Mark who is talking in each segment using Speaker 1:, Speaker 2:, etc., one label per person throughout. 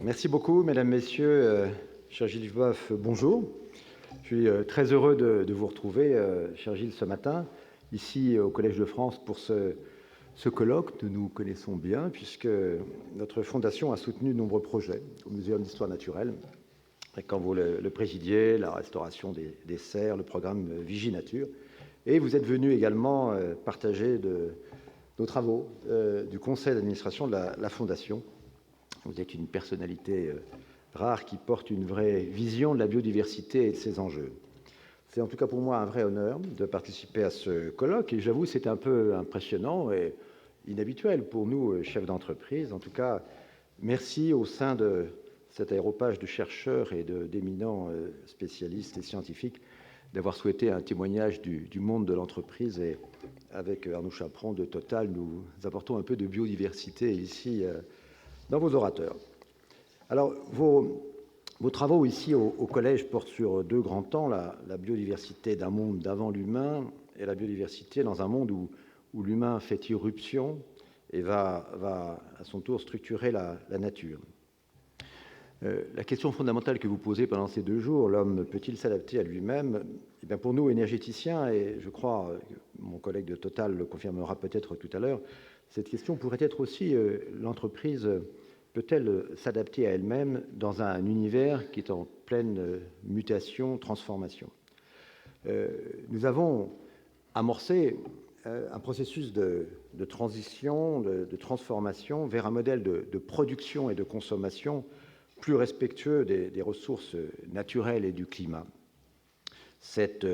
Speaker 1: Merci beaucoup, mesdames, messieurs. Cher Gilles Boeuf, bonjour. Je suis très heureux de vous retrouver, cher Gilles, ce matin, ici au Collège de France pour ce colloque. Nous nous connaissons bien puisque notre fondation a soutenu de nombreux projets au Muséum d'histoire naturelle. Et quand vous le présidiez, la restauration des serres, le programme Viginature. Et vous êtes venu également partager nos travaux du conseil d'administration de la Fondation. Vous êtes une personnalité rare qui porte une vraie vision de la biodiversité et de ses enjeux. C'est en tout cas pour moi un vrai honneur de participer à ce colloque et j'avoue c'est un peu impressionnant et inhabituel pour nous, chefs d'entreprise. En tout cas, merci au sein de cet aéropage de chercheurs et d'éminents spécialistes et scientifiques d'avoir souhaité un témoignage du monde de l'entreprise. Et avec Arnaud Chaperon de Total, nous apportons un peu de biodiversité ici dans vos orateurs. Alors, vos travaux ici au collège portent sur deux grands temps, la biodiversité d'un monde d'avant l'humain et la biodiversité dans un monde où l'humain fait irruption et va à son tour structurer la nature. La question fondamentale que vous posez pendant ces 2 jours, l'homme peut-il s'adapter à lui-même? Eh bien, pour nous, énergéticiens, et je crois, mon collègue de Total le confirmera peut-être tout à l'heure, cette question pourrait être aussi, l'entreprise peut-elle s'adapter à elle-même dans un univers qui est en pleine mutation, transformation? Nous avons amorcé un processus de transition, de transformation vers un modèle de production et de consommation plus respectueux des ressources naturelles et du climat. Cette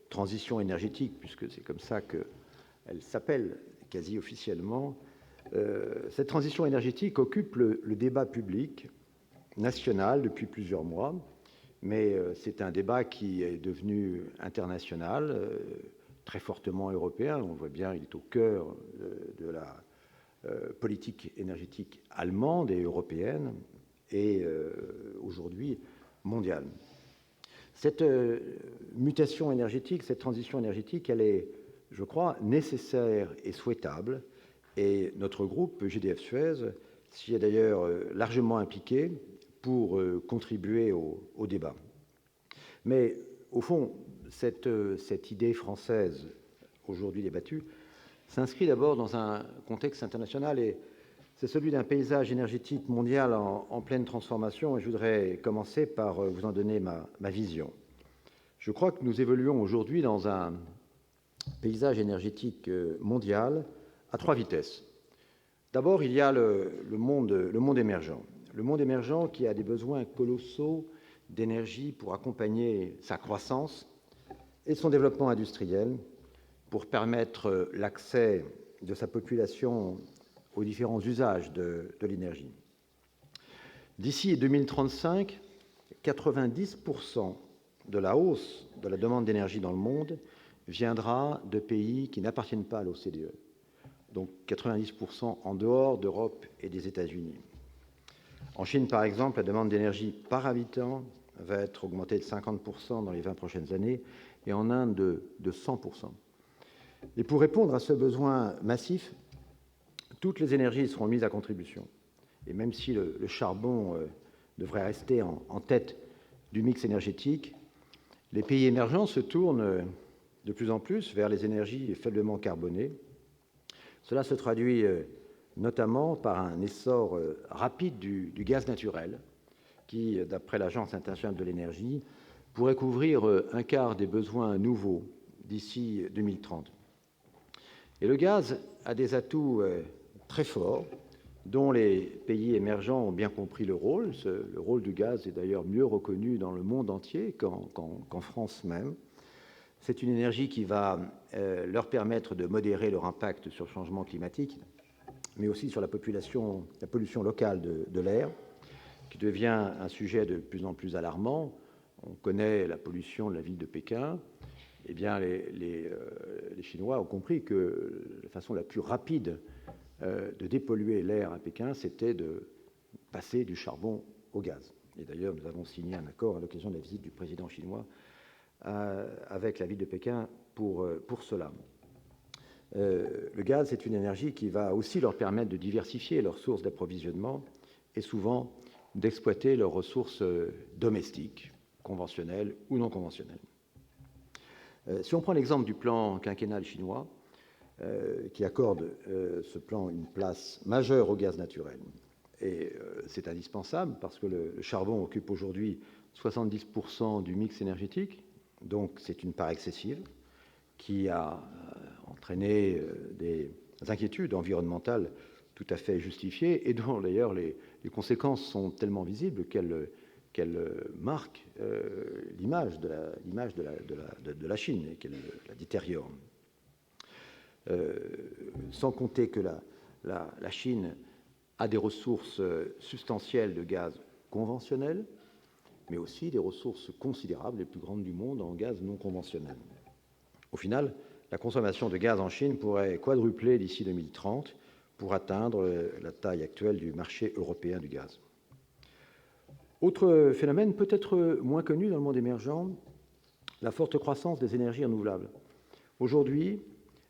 Speaker 1: transition énergétique, puisque c'est comme ça qu'elle s'appelle quasi officiellement, cette transition énergétique occupe le débat public national depuis plusieurs mois, mais c'est un débat qui est devenu international, très fortement européen. On voit bien, il est au cœur de la politique énergétique allemande et européenne, et aujourd'hui mondiale. Cette mutation énergétique, cette transition énergétique, elle est, je crois, nécessaire et souhaitable, et notre groupe GDF Suez s'y est d'ailleurs largement impliqué pour contribuer au débat. Mais au fond, cette idée française aujourd'hui débattue s'inscrit d'abord dans un contexte international, et c'est celui d'un paysage énergétique mondial en pleine transformation, et je voudrais commencer par vous en donner ma vision. Je crois que nous évoluons aujourd'hui dans un paysage énergétique mondial à 3 vitesses. D'abord, il y a le monde émergent. Le monde émergent qui a des besoins colossaux d'énergie pour accompagner sa croissance et son développement industriel, pour permettre l'accès de sa population aux différents usages de l'énergie. D'ici 2035, 90% de la hausse de la demande d'énergie dans le monde viendra de pays qui n'appartiennent pas à l'OCDE, donc 90% en dehors d'Europe et des États-Unis. En Chine, par exemple, la demande d'énergie par habitant va être augmentée de 50% dans les 20 prochaines années, et en Inde de 100%. Et pour répondre à ce besoin massif, toutes les énergies seront mises à contribution. Et même si le charbon devrait rester en tête du mix énergétique, les pays émergents se tournent de plus en plus vers les énergies faiblement carbonées. Cela se traduit notamment par un essor rapide du gaz naturel, qui, d'après l'Agence internationale de l'énergie, pourrait couvrir un quart des besoins nouveaux d'ici 2030. Et le gaz a des atouts très forts, dont les pays émergents ont bien compris le rôle. Le rôle du gaz est d'ailleurs mieux reconnu dans le monde entier qu'en France même. C'est une énergie qui va leur permettre de modérer leur impact sur le changement climatique, mais aussi sur la pollution locale de l'air, qui devient un sujet de plus en plus alarmant. On connaît la pollution de la ville de Pékin. Eh bien, les Chinois ont compris que la façon la plus rapide de dépolluer l'air à Pékin, c'était de passer du charbon au gaz. Et d'ailleurs, nous avons signé un accord à l'occasion de la visite du président chinois avec la ville de Pékin pour cela. Le gaz, c'est une énergie qui va aussi leur permettre de diversifier leurs sources d'approvisionnement et souvent d'exploiter leurs ressources domestiques, conventionnelles ou non conventionnelles. Si on prend l'exemple du plan quinquennal chinois, qui accorde ce plan une place majeure au gaz naturel, et c'est indispensable parce que le charbon occupe aujourd'hui 70% du mix énergétique, donc c'est une part excessive qui a entraîné des inquiétudes environnementales tout à fait justifiées et dont d'ailleurs les conséquences sont tellement visibles qu'elles marquent l'image de la Chine et qu'elles la détériorent. Sans compter que la Chine a des ressources substantielles de gaz conventionnel, mais aussi des ressources considérables, les plus grandes du monde, en gaz non conventionnel. Au final, la consommation de gaz en Chine pourrait quadrupler d'ici 2030 pour atteindre la taille actuelle du marché européen du gaz. Autre phénomène peut-être moins connu dans le monde émergent, la forte croissance des énergies renouvelables. Aujourd'hui,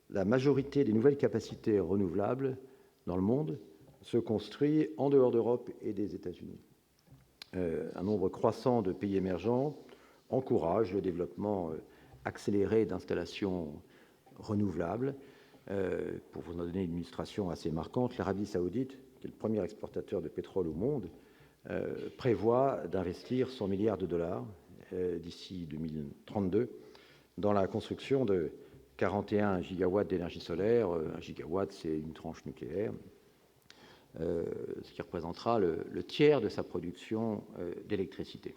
Speaker 1: la majorité des nouvelles capacités renouvelables dans le monde se construit en dehors d'Europe et des États-Unis. Un nombre croissant de pays émergents encourage le développement accéléré d'installations renouvelables. Pour vous en donner une illustration assez marquante, l'Arabie saoudite, qui est le premier exportateur de pétrole au monde, prévoit d'investir 100 milliards de dollars d'ici 2032 dans la construction de 41 gigawatts d'énergie solaire. Un gigawatt, c'est une tranche nucléaire, ce qui représentera le tiers de sa production d'électricité.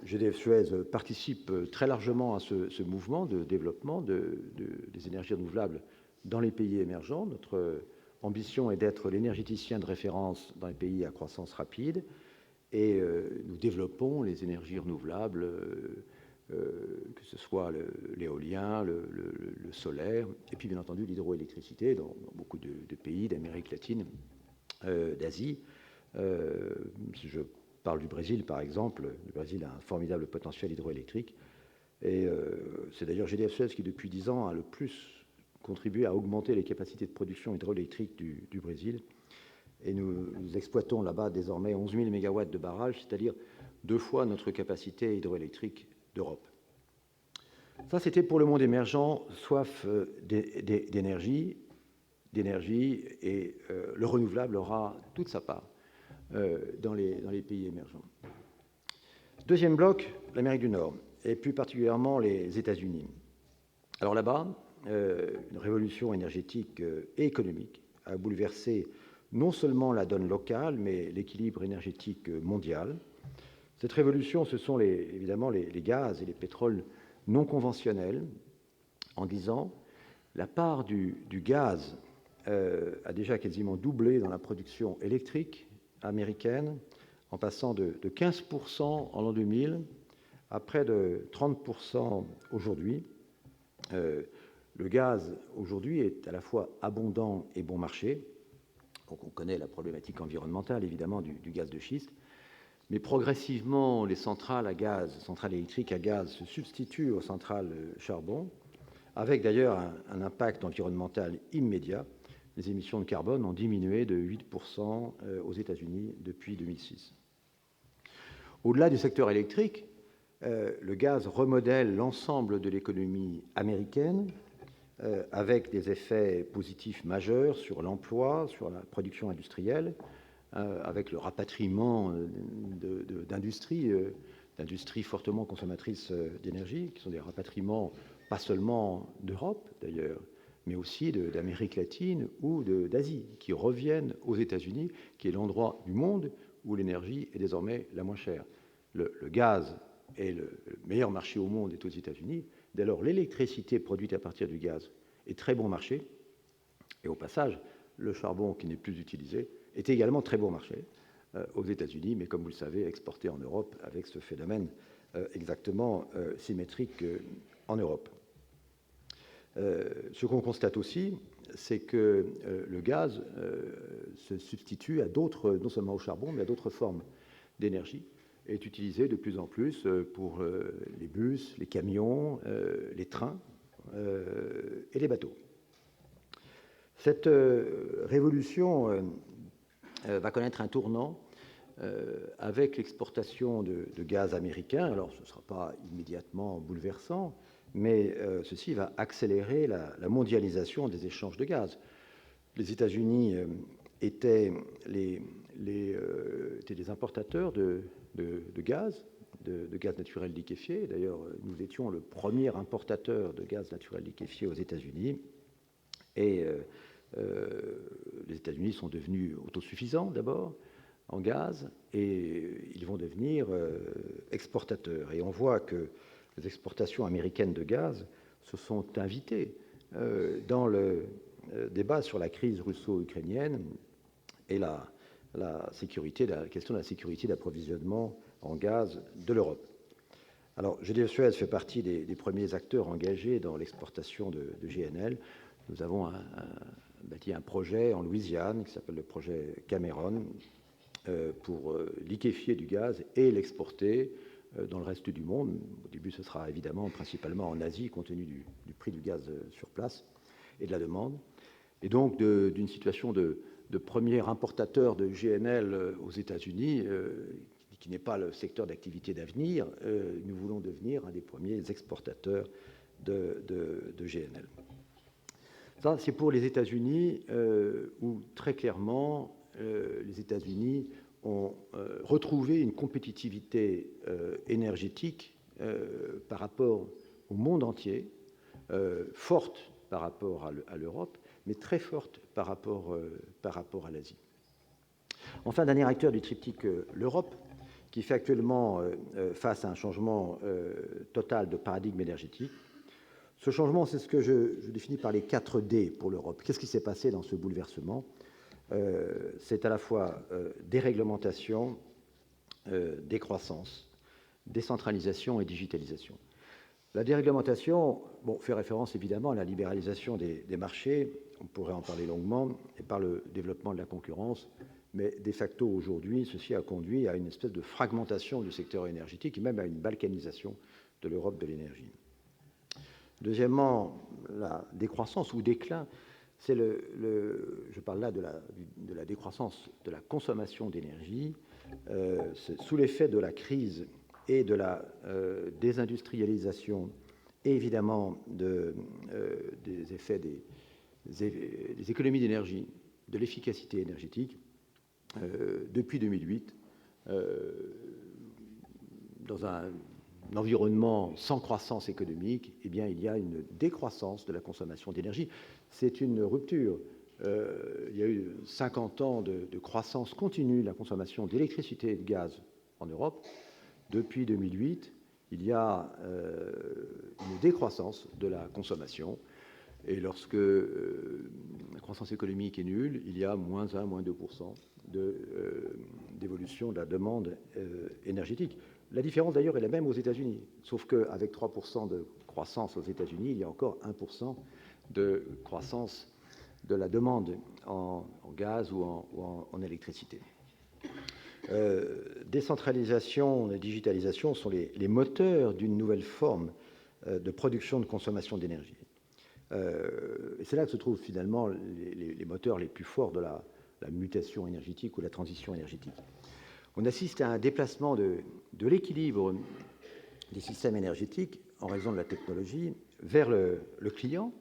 Speaker 1: GDF Suez participe très largement à ce mouvement de développement des énergies renouvelables dans les pays émergents. Notre ambition est d'être l'énergéticien de référence dans les pays à croissance rapide et nous développons les énergies renouvelables, que ce soit l'éolien, le solaire, et puis bien entendu l'hydroélectricité dans beaucoup de pays d'Amérique latine, d'Asie. Si je parle du Brésil, par exemple, le Brésil a un formidable potentiel hydroélectrique, et c'est d'ailleurs GDF Suez qui, depuis 10 ans, a le plus contribué à augmenter les capacités de production hydroélectrique du Brésil. Et nous exploitons là-bas désormais 11 000 mégawatts de barrage, c'est-à-dire 2 fois notre capacité hydroélectrique d'Europe. Ça, c'était pour le monde émergent, soif d'énergie, et le renouvelable aura toute sa part dans les pays émergents. Deuxième bloc, l'Amérique du Nord, et plus particulièrement les États-Unis. Alors là-bas, une révolution énergétique et économique a bouleversé non seulement la donne locale, mais l'équilibre énergétique mondial. Cette révolution, ce sont évidemment les gaz et les pétroles non conventionnels. En 10 ans, la part du gaz a déjà quasiment doublé dans la production électrique américaine, en passant de 15% en l'an 2000 à près de 30% aujourd'hui. Le gaz, aujourd'hui, est à la fois abondant et bon marché. Donc on connaît la problématique environnementale, évidemment, du gaz de schiste. Mais progressivement, les centrales électriques à gaz se substituent aux centrales charbon, avec d'ailleurs un impact environnemental immédiat. Les émissions de carbone ont diminué de 8% aux États-Unis depuis 2006. Au-delà du secteur électrique, le gaz remodèle l'ensemble de l'économie américaine, avec des effets positifs majeurs sur l'emploi, sur la production industrielle, avec le rapatriement d'industries fortement consommatrices d'énergie, qui sont des rapatriements pas seulement d'Europe d'ailleurs, mais aussi d'Amérique latine ou d'Asie, qui reviennent aux États-Unis, qui est l'endroit du monde où l'énergie est désormais la moins chère. Le gaz est le meilleur marché au monde, est aux États-Unis. Dès lors, l'électricité produite à partir du gaz est très bon marché. Et au passage, le charbon qui n'est plus utilisé est également très bon marché aux États-Unis, mais comme vous le savez, exporté en Europe avec ce phénomène exactement symétrique en Europe. Ce qu'on constate aussi, c'est que le gaz se substitue à d'autres, non seulement au charbon, mais à d'autres formes d'énergie, est utilisé de plus en plus pour les bus, les camions, les trains et les bateaux. Cette révolution va connaître un tournant avec l'exportation de gaz américain. Alors, ce ne sera pas immédiatement bouleversant, mais ceci va accélérer la mondialisation des échanges de gaz. Les États-Unis étaient des importateurs de gaz, de gaz naturel liquéfié. D'ailleurs, nous étions le premier importateur de gaz naturel liquéfié aux États-Unis. Et les États-Unis sont devenus autosuffisants d'abord en gaz, et ils vont devenir exportateurs. Et on voit que les exportations américaines de gaz se sont invitées dans le débat sur la crise russo-ukrainienne et la question de la sécurité d'approvisionnement en gaz de l'Europe. Alors, GDF Suez fait partie des premiers acteurs engagés dans l'exportation de GNL. Nous avons bâti un projet en Louisiane qui s'appelle le projet Cameron pour liquéfier du gaz et l'exporter dans le reste du monde. Au début, ce sera évidemment principalement en Asie, compte tenu du prix du gaz sur place et de la demande. Et donc, d'une situation de premier importateur de GNL aux États-Unis, qui n'est pas le secteur d'activité d'avenir, nous voulons devenir un des premiers exportateurs de GNL. Ça, c'est pour les États-Unis, où très clairement, les États-Unis ont retrouvé une compétitivité énergétique par rapport au monde entier, forte par rapport à l'Europe, mais très forte par rapport à l'Asie. Enfin, dernier acteur du triptyque, l'Europe, qui fait actuellement face à un changement total de paradigme énergétique. Ce changement, c'est ce que je définis par les 4 D pour l'Europe. Qu'est-ce qui s'est passé dans ce bouleversement? C'est à la fois déréglementation, décroissance, décentralisation et digitalisation. La déréglementation fait référence évidemment à la libéralisation des marchés, on pourrait en parler longuement, et par le développement de la concurrence, mais de facto aujourd'hui, ceci a conduit à une espèce de fragmentation du secteur énergétique et même à une balkanisation de l'Europe de l'énergie. Deuxièmement, la décroissance ou déclin, c'est je parle là de la décroissance de la consommation d'énergie, sous l'effet de la crise et de la désindustrialisation, et évidemment des effets des économies d'énergie, de l'efficacité énergétique, depuis 2008, dans un environnement sans croissance économique, eh bien, il y a une décroissance de la consommation d'énergie. C'est une rupture. Il y a eu 50 ans de croissance continue de la consommation d'électricité et de gaz en Europe. Depuis 2008, il y a une décroissance de la consommation. Et lorsque la croissance économique est nulle, il y a moins 1, moins 2% d'évolution de la demande énergétique. La différence d'ailleurs est la même aux États-Unis, sauf qu'avec 3% de croissance aux États-Unis, il y a encore 1% de croissance de la demande en gaz ou en électricité. Décentralisation et digitalisation sont les moteurs d'une nouvelle forme de production de consommation d'énergie. Et c'est là que se trouvent finalement les moteurs les plus forts de la mutation énergétique ou la transition énergétique. On assiste à un déplacement de l'équilibre des systèmes énergétiques en raison de la technologie vers le client,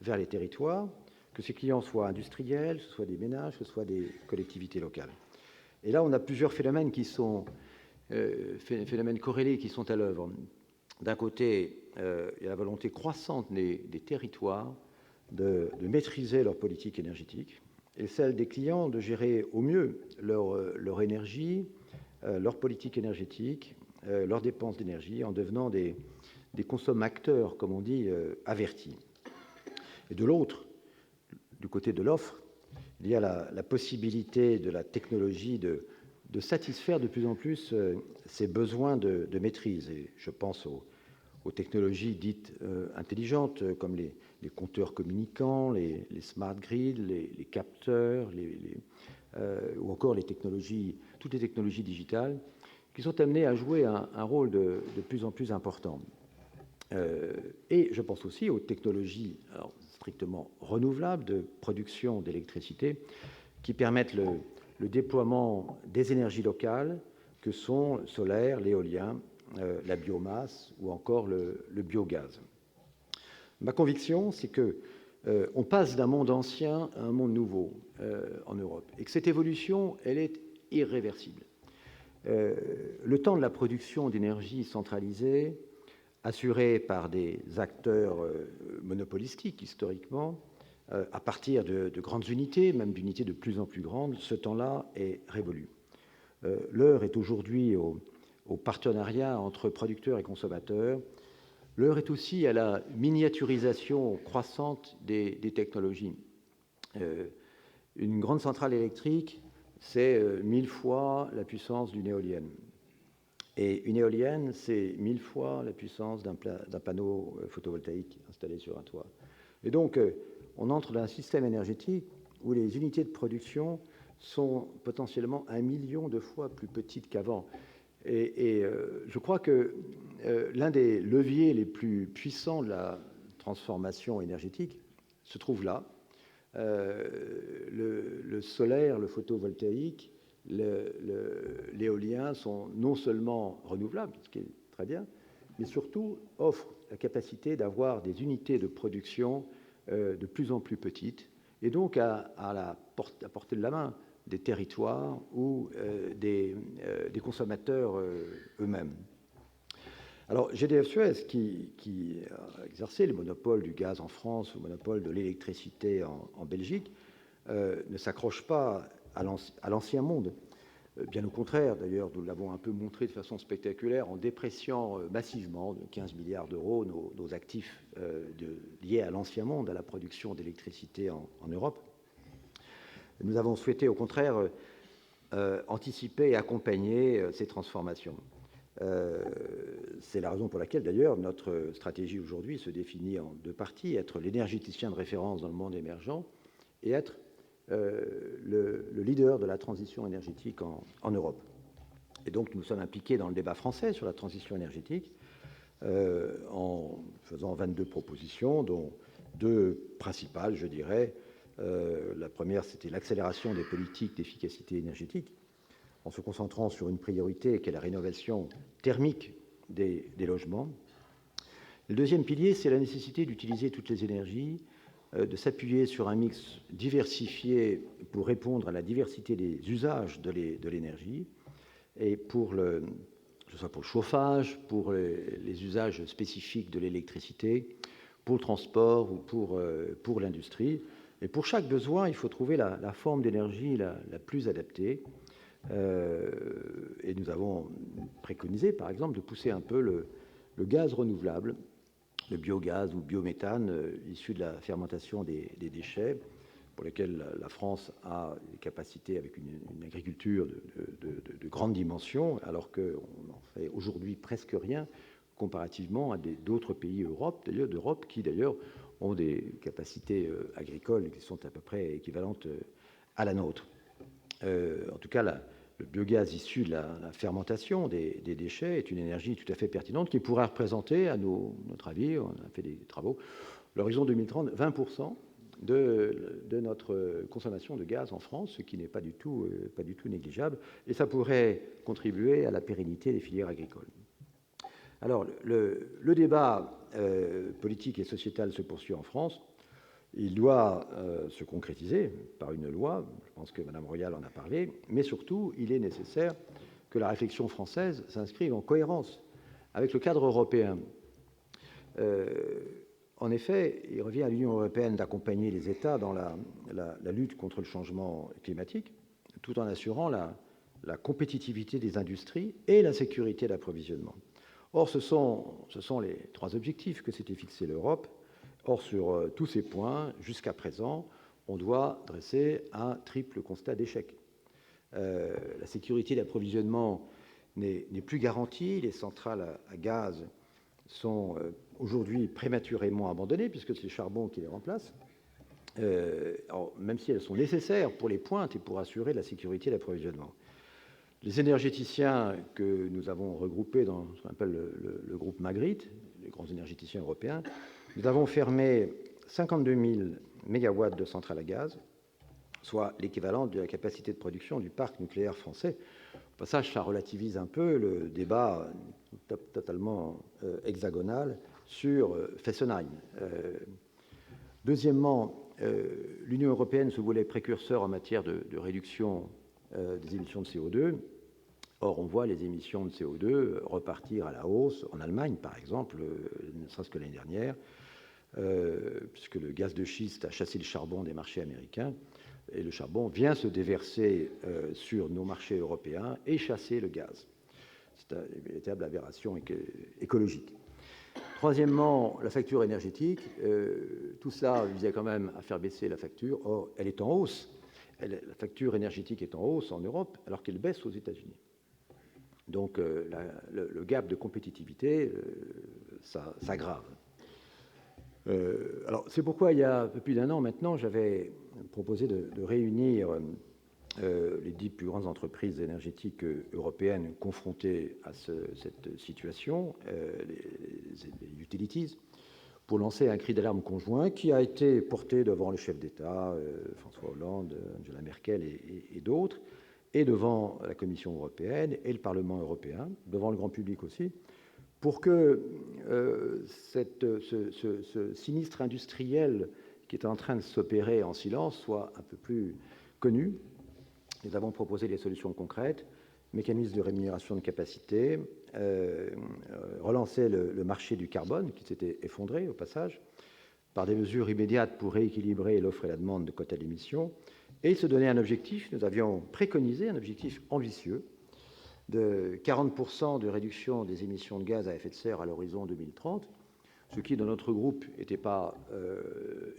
Speaker 1: vers les territoires, que ces clients soient industriels, que ce soit des ménages, que ce soit des collectivités locales. Et là, on a plusieurs phénomènes qui sont phénomènes corrélés qui sont à l'œuvre. D'un côté, il y a la volonté croissante des territoires de maîtriser leur politique énergétique et celle des clients de gérer au mieux leur énergie, leur politique énergétique, leurs dépenses d'énergie en devenant des consommateurs, comme on dit, avertis. Et de l'autre, du côté de l'offre, il y a la possibilité de la technologie de satisfaire de plus en plus ces besoins de maîtrise. Et je pense aux technologies dites intelligentes, comme les compteurs communicants, les smart grids, les capteurs, ou encore toutes les technologies digitales, qui sont amenées à jouer un rôle de plus en plus important. Et je pense aussi aux technologies strictement renouvelables de production d'électricité qui permettent le déploiement des énergies locales que sont le solaire, l'éolien, la biomasse ou encore le biogaz. Ma conviction, c'est que on passe d'un monde ancien à un monde nouveau en Europe, et que cette évolution, elle est irréversible. Le temps de la production d'énergie centralisée, assurée par des acteurs monopolistiques historiquement, à partir de grandes unités, même d'unités de plus en plus grandes, ce temps-là est révolu. L'heure est aujourd'hui au partenariat entre producteurs et consommateurs. L'heure est aussi à la miniaturisation croissante des technologies. Une grande centrale électrique, c'est 1000 fois la puissance d'une éolienne. Et une éolienne, c'est 1000 fois la puissance d'un panneau photovoltaïque installé sur un toit. Et donc, on entre dans un système énergétique où les unités de production sont potentiellement 1 million de fois plus petites qu'avant. Et je crois que l'un des leviers les plus puissants de la transformation énergétique se trouve là. Le solaire, le photovoltaïque, l'éolien sont non seulement renouvelables, ce qui est très bien, mais surtout offrent la capacité d'avoir des unités de production de plus en plus petites, et donc à portée de la main des territoires ou des consommateurs eux-mêmes. Alors, GDF Suez, qui a exercé le monopole du gaz en France, le monopole de l'électricité en Belgique, ne s'accroche pas à l'ancien monde. Bien au contraire, d'ailleurs, nous l'avons un peu montré de façon spectaculaire en dépréciant massivement de 15 milliards d'euros nos actifs liés à l'ancien monde, à la production d'électricité en Europe. Nous avons souhaité, au contraire, anticiper et accompagner ces transformations. C'est la raison pour laquelle, d'ailleurs, notre stratégie aujourd'hui se définit en deux parties: être l'énergéticien de référence dans le monde émergent et être le leader de la transition énergétique en Europe. Et donc, nous sommes impliqués dans le débat français sur la transition énergétique en faisant 22 propositions, dont 2 principales, je dirais. La première, c'était l'accélération des politiques d'efficacité énergétique, en se concentrant sur une priorité qui est la rénovation thermique des logements. Le deuxième pilier, c'est la nécessité d'utiliser toutes les énergies, de s'appuyer sur un mix diversifié pour répondre à la diversité des usages de l'énergie, et que ce soit pour le chauffage, pour les usages spécifiques de l'électricité, pour le transport ou pour l'industrie. Et pour chaque besoin, il faut trouver la forme d'énergie la plus adaptée. Et nous avons préconisé, par exemple, de pousser un peu le gaz renouvelable, le biogaz ou le biométhane issu de la fermentation des déchets, pour lesquels la France a des capacités avec une agriculture de grande dimension, alors qu'on n'en fait aujourd'hui presque rien comparativement à d'autres pays d'Europe qui, d'ailleurs, ont des capacités agricoles qui sont à peu près équivalentes à la nôtre. En tout cas, le biogaz issu de la fermentation des déchets est une énergie tout à fait pertinente qui pourrait représenter, à notre avis, on a fait des travaux, l'horizon 2030, 20% de notre consommation de gaz en France, ce qui n'est pas du tout négligeable, et ça pourrait contribuer à la pérennité des filières agricoles. Alors, le débat politique et sociétal se poursuit en France. Il doit se concrétiser par une loi, je pense que Mme Royal en a parlé, mais surtout, il est nécessaire que la réflexion française s'inscrive en cohérence avec le cadre européen. En effet, il revient à l'Union européenne d'accompagner les États dans la lutte contre le changement climatique, tout en assurant la compétitivité des industries et la sécurité d'approvisionnement. Or, ce sont les 3 objectifs que s'était fixé l'Europe. Or, sur tous ces points, jusqu'à présent, on doit dresser un triple constat d'échec. La sécurité d'approvisionnement n'est plus garantie. Les centrales à gaz sont aujourd'hui prématurément abandonnées, puisque c'est le charbon qui les remplace, même si elles sont nécessaires pour les pointes et pour assurer la sécurité d'approvisionnement. Les énergéticiens que nous avons regroupés dans ce qu'on appelle le groupe Magritte, les grands énergéticiens européens, nous avons fermé 52 000 mégawatts de centrales à gaz, soit l'équivalent de la capacité de production du parc nucléaire français. Au passage, ça relativise un peu le débat totalement hexagonal sur Fessenheim. Deuxièmement, l'Union européenne se voulait précurseur en matière de réduction des émissions de CO2. Or, on voit les émissions de CO2 repartir à la hausse en Allemagne, par exemple, ne serait-ce que l'année dernière, puisque le gaz de schiste a chassé le charbon des marchés américains, et le charbon vient se déverser sur nos marchés européens et chasser le gaz. C'est une véritable aberration écologique. Troisièmement, la facture énergétique. Tout ça visait quand même à faire baisser la facture. Or, elle est en hausse. La facture énergétique est en hausse en Europe, alors qu'elle baisse aux États-Unis. Donc, le gap de compétitivité s'aggrave. Alors, c'est pourquoi, il y a un peu plus d'un an maintenant, j'avais proposé de réunir les 10 plus grandes entreprises énergétiques européennes confrontées à cette situation, les utilities, pour lancer un cri d'alarme conjoint qui a été porté devant le chef d'État, François Hollande, Angela Merkel et d'autres, et devant la Commission européenne et le Parlement européen, devant le grand public aussi, pour que ce sinistre industriel qui est en train de s'opérer en silence soit un peu plus connu. Nous avons proposé des solutions concrètes, mécanisme de rémunération de capacité, relancer le marché du carbone qui s'était effondré au passage, par des mesures immédiates pour rééquilibrer l'offre et la demande de quotas d'émissions, et se donner un objectif. Nous avions préconisé un objectif ambitieux de 40% de réduction des émissions de gaz à effet de serre à l'horizon 2030, ce qui, dans notre groupe, n'était pas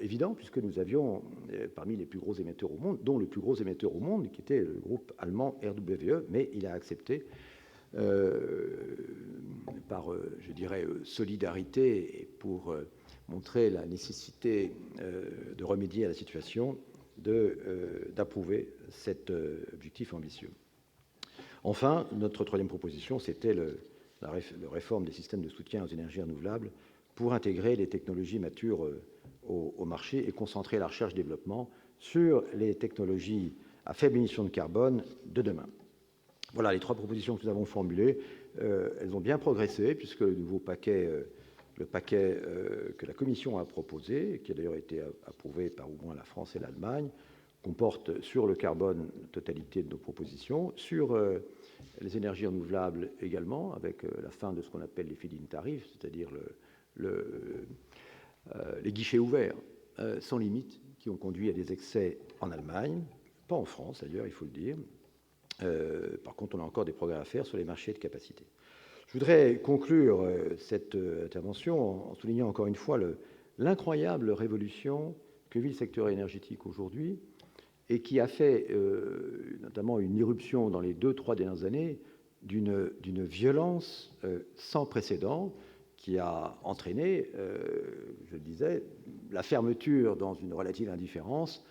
Speaker 1: évident, puisque nous avions parmi les plus gros émetteurs au monde, dont le plus gros émetteur au monde, qui était le groupe allemand RWE, mais il a accepté, par, je dirais, solidarité et pour montrer la nécessité de remédier à la situation, d'approuver cet objectif ambitieux. Enfin, notre troisième proposition, c'était la réforme des systèmes de soutien aux énergies renouvelables pour intégrer les technologies matures au marché et concentrer la recherche-développement sur les technologies à faible émission de carbone de demain. Voilà les trois propositions que nous avons formulées. Elles ont bien progressé, puisque le nouveau paquet, que la Commission a proposé, qui a d'ailleurs été approuvé par au moins la France et l'Allemagne, comporte sur le carbone la totalité de nos propositions, sur les énergies renouvelables également, avec la fin de ce qu'on appelle les feed-in tarifs, c'est-à-dire les guichets ouverts sans limite, qui ont conduit à des excès en Allemagne, pas en France d'ailleurs, il faut le dire. Par contre, on a encore des progrès à faire sur les marchés de capacité. Je voudrais conclure cette intervention en soulignant encore une fois l'incroyable révolution que vit le secteur énergétique aujourd'hui, et qui a fait notamment une irruption dans les 2-3 dernières années d'une violence sans précédent, qui a entraîné, je le disais, la fermeture dans une relative indifférence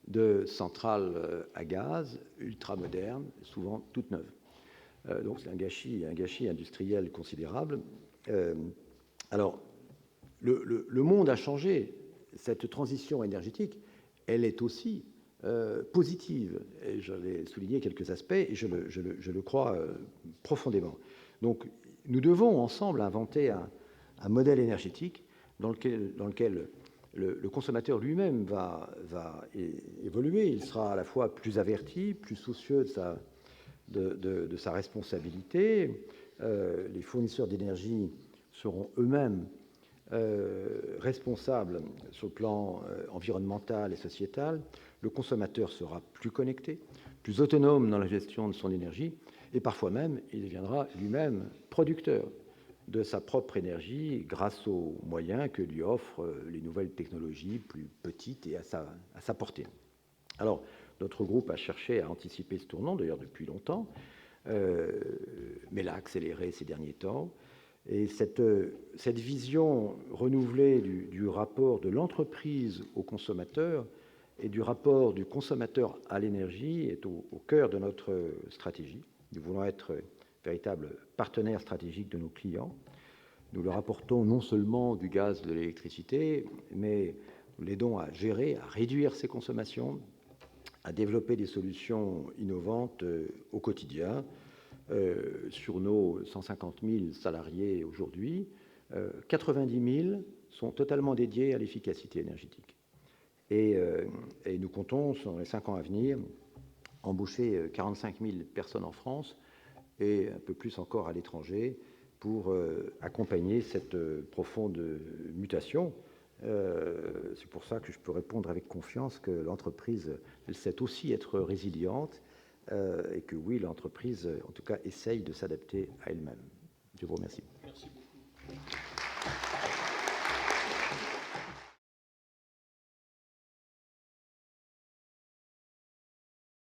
Speaker 1: de centrales à gaz ultra-modernes, souvent toutes neuves. Donc c'est un gâchis industriel considérable. Alors, le monde a changé. Cette transition énergétique, elle est aussi positive. Et je l'ai souligné quelques aspects, et je le crois profondément. Donc, nous devons ensemble inventer un modèle énergétique dans lequel le consommateur lui-même va évoluer. Il sera à la fois plus averti, plus soucieux de sa responsabilité. Les fournisseurs d'énergie seront eux-mêmes responsables sur le plan environnemental et sociétal. Le consommateur sera plus connecté, plus autonome dans la gestion de son énergie, et parfois même, il deviendra lui-même producteur de sa propre énergie grâce aux moyens que lui offrent les nouvelles technologies plus petites et à sa portée. Alors, notre groupe a cherché à anticiper ce tournant, d'ailleurs depuis longtemps, mais l'a accéléré ces derniers temps. Et cette vision renouvelée du rapport de l'entreprise au consommateur et du rapport du consommateur à l'énergie est au cœur de notre stratégie. Nous voulons être véritable partenaire stratégique de nos clients. Nous leur apportons non seulement du gaz, de l'électricité, mais nous l'aidons à gérer, à réduire ses consommations, à développer des solutions innovantes au quotidien. Sur nos 150 000 salariés aujourd'hui, 90 000 sont totalement dédiés à l'efficacité énergétique. Et nous comptons, sur les 5 ans à venir, embaucher 45 000 personnes en France et un peu plus encore à l'étranger pour accompagner cette profonde mutation. C'est pour ça que je peux répondre avec confiance que l'entreprise, elle sait aussi être résiliente et que oui, l'entreprise, en tout cas, essaye de s'adapter à elle-même. Je vous remercie.